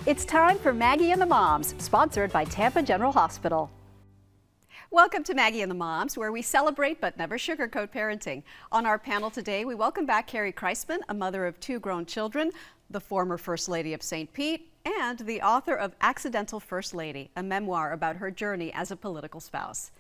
It's time for Maggie and the Moms, sponsored by Tampa General Hospital. Welcome to Maggie and the Moms, where we celebrate but never sugarcoat parenting. On our panel today, we welcome back Carrie Kreisman, a mother of 2 grown children, the former First Lady of St. Pete, and the author of Accidental First Lady, a memoir about her journey as a political spouse.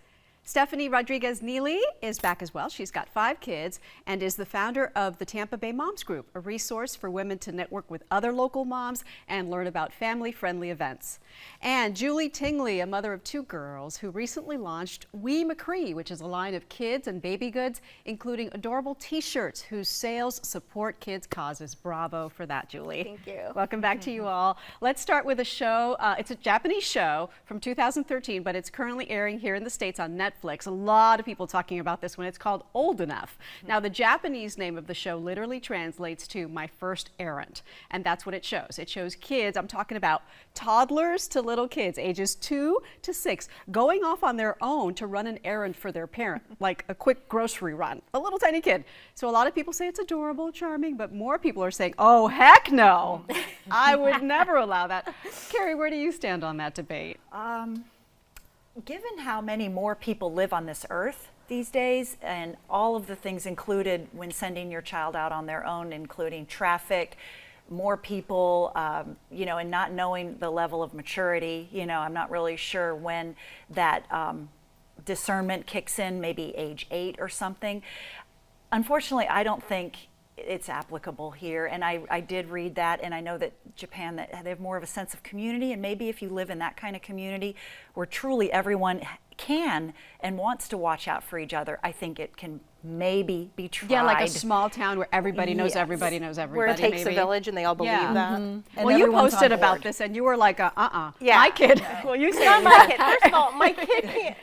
Stephanie Rodriguez-Neely is back as well. She's got 5 kids and is the founder of the Tampa Bay Moms Group, a resource for women to network with other local moms and learn about family-friendly events. And Julie Tingley, a mother of 2 girls, who recently launched We McCree, which is a line of kids and baby goods, including adorable t-shirts whose sales support kids' causes. Bravo for that, Julie. Thank you. Welcome back to you all. Let's start with a show. It's a Japanese show from 2013, but it's currently airing here in the States on Netflix. A lot of people talking about this one. It's called Old Enough. Now, the Japanese name of the show literally translates to My First Errand, and that's what it shows. It shows kids, I'm talking about toddlers to little kids, ages 2 to 6, going off on their own to run an errand for their parent, like a quick grocery run, a little tiny kid. So a lot of people say it's adorable, charming, but more people are saying, oh, heck no. I would never allow that. Carrie, where do you stand on that debate? Given how many more people live on this earth these days, and all of the things included when sending your child out on their own, including traffic, more people, and not knowing the level of maturity, I'm not really sure when that discernment kicks in, maybe age 8 or something. Unfortunately, I don't think it's applicable here, and I did read that, and I know that Japan, that they have more of a sense of community, and maybe if you live in that kind of community where truly everyone can and wants to watch out for each other, I think it can maybe be tried. Yeah, like a small town where everybody knows everybody knows everybody. Where it takes a village and they all believe that. Mm-hmm. Well, you posted about this and you were like, Yeah. my kid. Well, you say Not my kid. First of all, my kid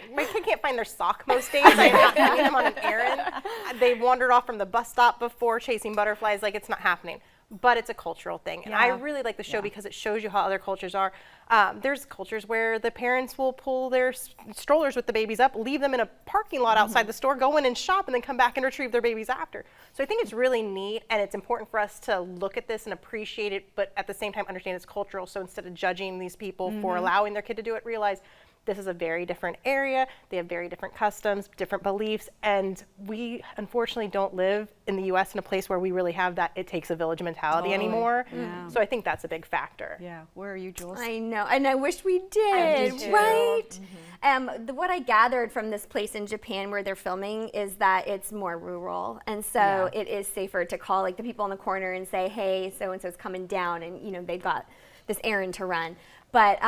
can't find their sock most days. I'm not sending them on an errand. They wandered off from the bus stop before chasing butterflies. Like, it's not happening. But it's a cultural thing. And I really like the show because it shows you how other cultures are. There's cultures where the parents will pull their strollers with the babies up, leave them in a parking lot outside the store, go in and shop, and then come back and retrieve their babies after. So I think it's really neat, and it's important for us to look at this and appreciate it, but at the same time understand it's cultural. So instead of judging these people for allowing their kid to do it, realize this is a very different area. They have very different customs, different beliefs, and we unfortunately don't live in the U.S. in a place where we really have that it takes a village mentality anymore. Yeah. So I think that's a big factor. Yeah. Where are you, Jules? I know, and I wish we did, right? What I gathered from this place in Japan where they're filming is that it's more rural, and so it is safer to call like the people on the corner and say, hey, so-and-so's coming down, and they've got this errand to run. But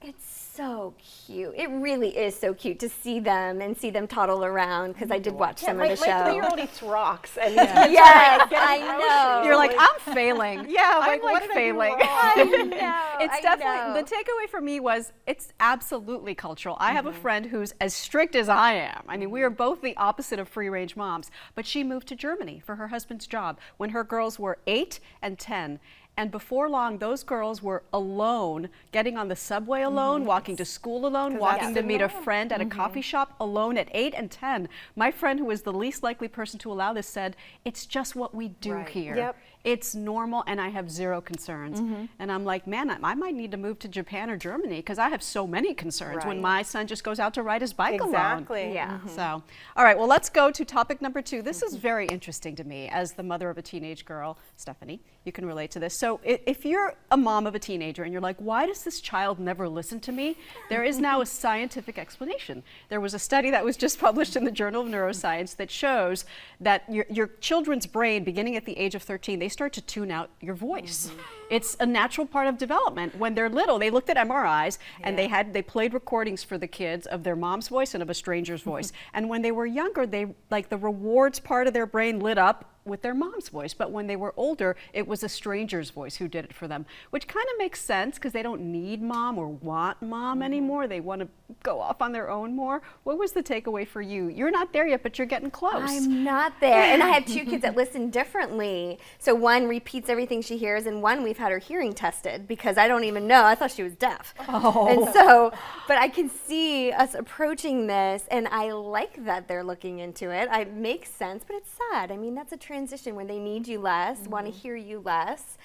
it's so cute. It really is so cute to see them toddle around, because I did watch some of the show. My 3-year-old eats rocks. And yes, I know. You're like, I'm failing. Yeah, I'm like failing. I know. It's definitely, the takeaway for me was it's absolutely cultural. I have a friend who's as strict as I am. I mean, we are both the opposite of free-range moms, but she moved to Germany for her husband's job when her girls were 8 and 10. And before long, those girls were alone, getting on the subway alone, walking to school alone, walking to meet a friend at a coffee shop alone at 8 and 10. My friend, who was the least likely person to allow this, said, it's just what we do here. Yep. It's normal, and I have zero concerns. And I'm like, man, I might need to move to Japan or Germany, because I have so many concerns when my son just goes out to ride his bike alone. Exactly. Yeah. So, all right, well, let's go to topic number 2. This is very interesting to me as the mother of a teenage girl. Stephanie, you can relate to this. So if you're a mom of a teenager and you're like, why does this child never listen to me? There is now a scientific explanation. There was a study that was just published in the Journal of Neuroscience that shows that your children's brain, beginning at the age of 13, they start to tune out your voice. It's a natural part of development. When they're little, they looked at MRIs and they played recordings for the kids of their mom's voice and of a stranger's voice. And when they were younger, the rewards part of their brain lit up with their mom's voice, but when they were older, it was a stranger's voice who did it for them, which kind of makes sense because they don't need mom or want mom anymore. They want to go off on their own more. What was the takeaway for you? You're not there yet, but you're getting close. I'm not there, and I have 2 kids that listen differently. So one repeats everything she hears, and one we've had her hearing tested because I don't even know. I thought she was deaf. And so, but I can see us approaching this, and I like that they're looking into it. It makes sense, but it's sad. I mean, that's a transition when they need you less, want to hear you less.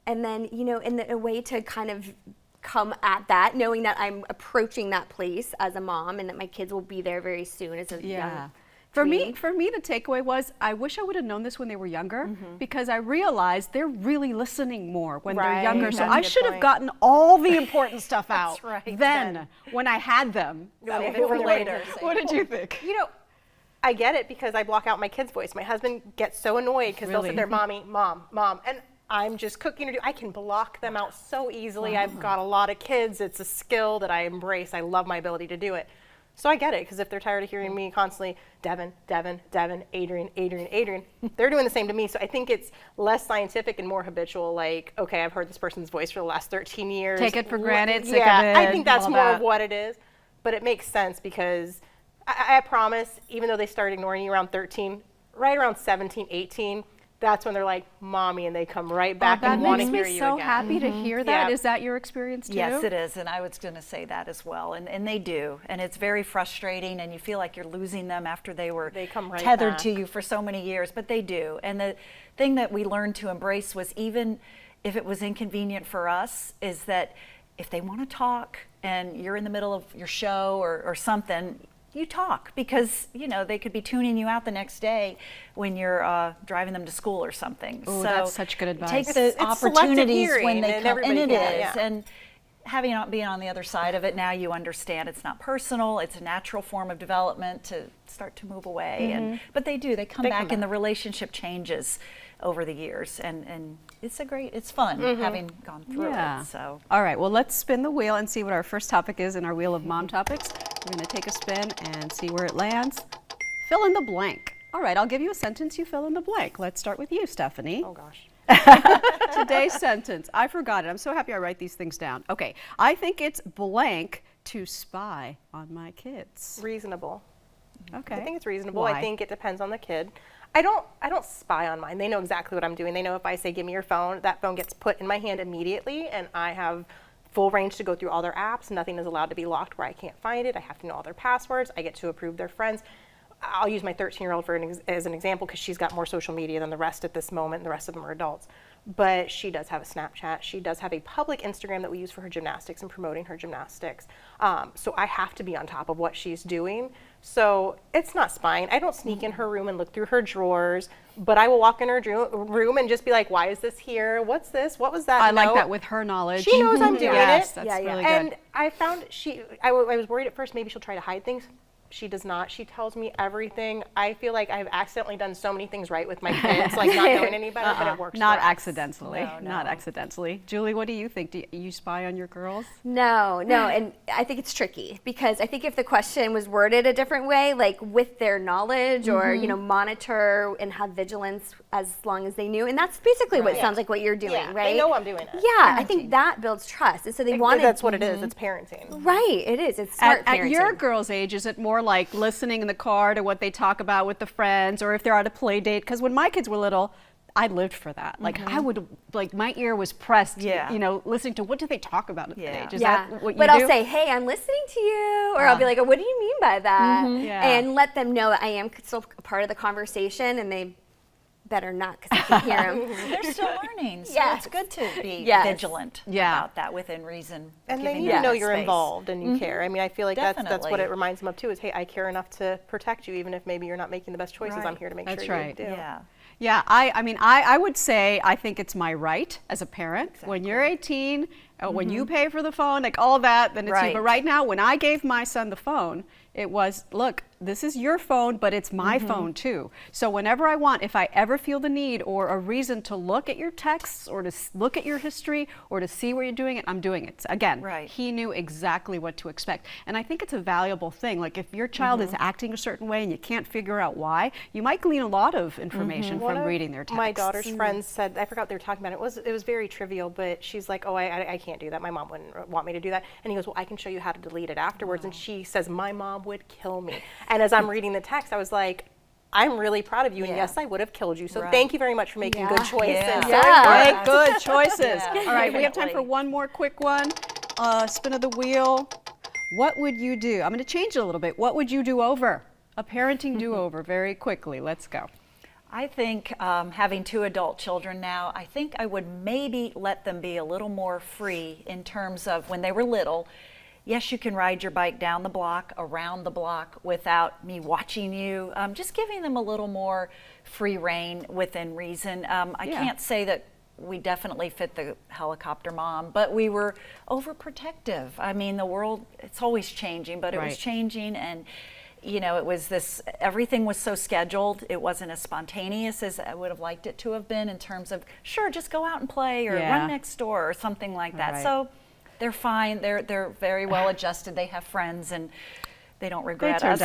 and then, you know, in a way to kind of come at that, knowing that I'm approaching that place as a mom and that my kids will be there very soon as a young For tween. me, the takeaway was I wish I would have known this when they were younger because I realized they're really listening more when they're younger. So That's a I good should have point. gotten all the important stuff out right, then when I had them. Save it for later. What did you think? You know, I get it because I block out my kid's voice. My husband gets so annoyed because they'll Really? sit there, mommy, mom, mom, and I'm just cooking or I can block them out so easily. I've got a lot of kids. It's a skill that I embrace. I love my ability to do it. So I get it because if they're tired of hearing me constantly, Devin, Devin, Devin, Adrian, Adrian, Adrian, they're doing the same to me. So I think it's less scientific and more habitual. Like, okay, I've heard this person's voice for the last 13 years. Take it for granted, sick Yeah, of it, I think that's all more that. of what it is. But it makes sense because I promise, even though they start ignoring you around 13, right around 17, 18, that's when they're like, mommy, and they come right back that and want to makes hear me you so again. happy to hear that. Yeah. Is that your experience too? Yes, it is, and I was going to say that as well, and they do, and it's very frustrating, and you feel like you're losing them after they were They come right tethered to back. you for so many years, but they do. And the thing that we learned to embrace was, even if it was inconvenient for us, is that if they want to talk and you're in the middle of your show or something, you talk, because you know they could be tuning you out the next day when you're driving them to school or something. Ooh, so that's such good advice. take the It's selective opportunities hearing, when they and come, and everybody it can, is. yeah. And having being on the other side of it now, you understand it's not personal. It's a natural form of development to start to move away. And but they do. They come back, and the relationship changes over the years. And it's fun having gone through it. So. All right, well, let's spin the wheel and see what our first topic is in our wheel of mom topics. We're going to take a spin and see where it lands. Fill in the blank. All right, I'll give you a sentence. You fill in the blank. Let's start with you, Stephanie. Oh, gosh. Today's sentence. I forgot it. I'm so happy I write these things down. Okay, I think it's blank to spy on my kids. Reasonable. Okay. I think it's reasonable. Why? I think it depends on the kid. I don't spy on mine. They know exactly what I'm doing. They know if I say, give me your phone, that phone gets put in my hand immediately, and I have full range to go through all their apps. Nothing is allowed to be locked where I can't find it. I have to know all their passwords. I get to approve their friends. I'll use my 13-year-old as an example because she's got more social media than the rest at this moment, and the rest of them are adults. But she does have a Snapchat. She does have a public Instagram that we use for her gymnastics and promoting her gymnastics. So I have to be on top of what she's doing. So it's not spying. I don't sneak in her room and look through her drawers, but I will walk in her room and just be like, why is this here? What's this? What was that? I like note? that with her knowledge. She knows I'm doing Yes, it. that's Yeah, yeah. really And good. I found I was worried at first maybe she'll try to hide things. She does not. She tells me everything. I feel like I've accidentally done so many things right with my kids, like not knowing any better, but it works. Not for us. accidentally. No, Not no. accidentally. Julie, what do you think? Do you spy on your girls? No, and I think it's tricky because I think if the question was worded a different way, like with their knowledge or, you know, monitor and have vigilance as long as they knew. And that's basically what it sounds like what you're doing, Yeah, right? they know I'm doing it. Yeah, I think that builds trust. And so they want That's what it is. It's parenting. Right, it is. It's smart At parenting. your girls' age, is it more like listening in the car to what they talk about with the friends, or if they're at a play date? Because when my kids were little, I lived for that. Like I would, like my ear was pressed, Yeah. you know, listening to what do they talk about at that Yeah. age? Is yeah, that what you but do? I'll say, hey, I'm listening to you, or I'll be like, oh, what do you mean by that? Yeah. And let them know that I am still a part of the conversation, and they better not because I can hear them. They're still learning, so Yes. it's good to be Yes. vigilant Yeah. about that within reason. And they giving need them to know that you're space. involved and you care. I mean, I feel like that's what Definitely. it reminds them of too. Is hey, I care enough to protect you, even if maybe you're not making the best choices. I'm Right. here to make That's sure right. you do. Yeah. Yeah, I mean, I would say I think it's my right as a parent. When you're 18, when you pay for the phone, like all that, then it's you. But Right. right now, when I gave my son the phone, it was, look, this is your phone, but it's my phone too. So whenever I want, if I ever feel the need or a reason to look at your texts or to look at your history or to see where you're doing it, I'm doing it. Again, Right. he knew exactly what to expect. And I think it's a valuable thing. Like if your child is acting a certain way and you can't figure out why, you might glean a lot of information One from of reading their texts. My daughter's friends said, I forgot what they were talking about. It was very trivial, but she's like, oh, I can't do that. My mom wouldn't want me to do that. And he goes, well, I can show you how to delete it afterwards. And she says, my mom would kill me. And as I'm reading the text, I was like, I'm really proud of you. And Yeah. yes, I would have killed you. So Right. thank you very much for making good choices. Yeah. So Yeah, important. make good choices. Yeah, All right, we have time for definitely. one more quick one. Spin of the wheel. What would you do? I'm going to change it a little bit. What would you do over? A parenting do-over very quickly. Let's go. I think having 2 adult children now, I think I would maybe let them be a little more free in terms of when they were little. Yes, you can ride your bike down the block, around the block without me watching you. Just giving them a little more free rein within reason. I can't say that we definitely fit the helicopter mom, but we were overprotective. I mean, the world, it's always changing, but it was changing, and you know, it was this, everything was so scheduled. It wasn't as spontaneous as I would have liked it to have been in terms of, sure, just go out and play or run next door or something like that. So they're fine. They're very well adjusted. They have friends and they don't regret us.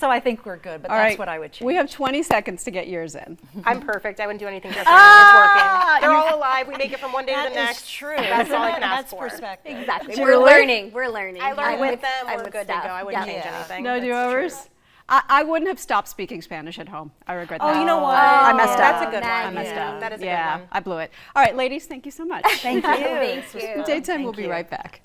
So I think we're good, but that's what I would change. We have 20 seconds to get yours in. I'm perfect. I wouldn't do anything different. It's working. They're all alive. We make it from one day to the next. That's true. That's all I can ask That's for. perspective. Exactly. Julie? We're learning. I learned with them. I'm We're with good to Steph. go. I wouldn't change anything. No That's do-overs? I wouldn't have stopped speaking Spanish at home. I regret that. Oh, you know what? I messed up. That's a good Maggie. one. I messed up. That is a good one. I blew it. All right, ladies, thank you so much. Thank you. Thank you. Daytime, we'll Thank be you. right back.